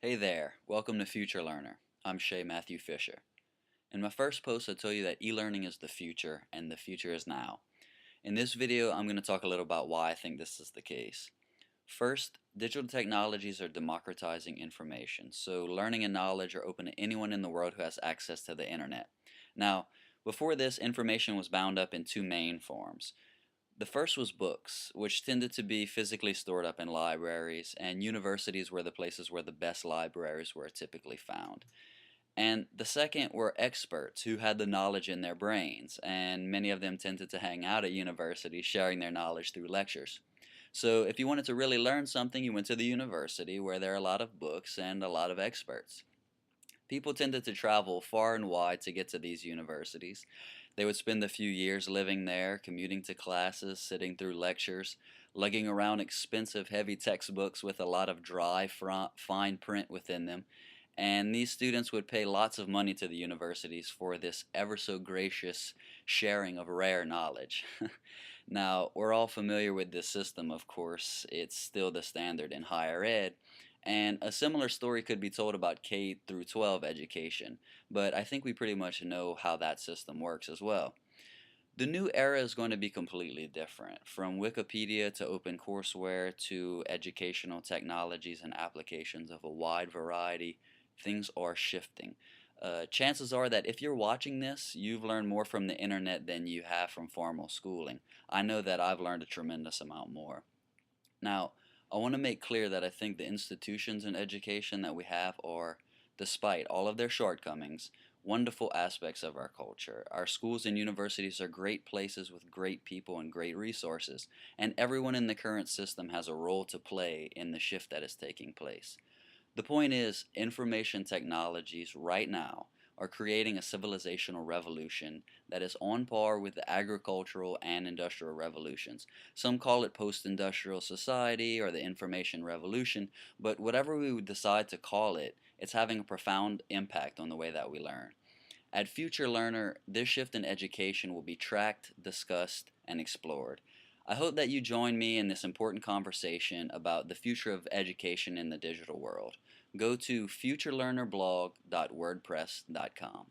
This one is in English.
Hey there, welcome to Future Learner. I'm Shay Matthew Fisher. In my first post I told you that e-learning is the future and the future is now. In this video I'm going to talk a little about why I think this is the case. First, digital technologies are democratizing information, so learning and knowledge are open to anyone in the world who has access to the internet. Now, before this, information was bound up in two main forms. The first was books, which tended to be physically stored up in libraries, and universities were the places where the best libraries were typically found. And the second were experts who had the knowledge in their brains, and many of them tended to hang out at universities sharing their knowledge through lectures. So if you wanted to really learn something, you went to the university where there are a lot of books and a lot of experts. People tended to travel far and wide to get to these universities. They would spend a few years living there, commuting to classes, sitting through lectures, lugging around expensive, heavy textbooks with a lot of dry, fine print within them. And these students would pay lots of money to the universities for this ever so gracious sharing of rare knowledge. Now, we're all familiar with this system, of course. It's still the standard in higher ed. And a similar story could be told about K through 12 education, but I think we pretty much know how that system works as well. The new era is going to be completely different. From Wikipedia to OpenCourseWare to educational technologies and applications of a wide variety, things are shifting. Chances are that if you're watching this, you've learned more from the internet than you have from formal schooling. I know that I've learned a tremendous amount more. Now, I want to make clear that I think the institutions in education that we have are, despite all of their shortcomings, wonderful aspects of our culture. Our schools and universities are great places with great people and great resources, and everyone in the current system has a role to play in the shift that is taking place. The point is, information technologies right now are creating a civilizational revolution that is on par with the agricultural and industrial revolutions. Some call it post-industrial society or the information revolution, but whatever we would decide to call it, it's having a profound impact on the way that we learn. At Future Learner, this shift in education will be tracked, discussed, and explored. I hope that you join me in this important conversation about the future of education in the digital world. Go to futurelearnerblog.wordpress.com.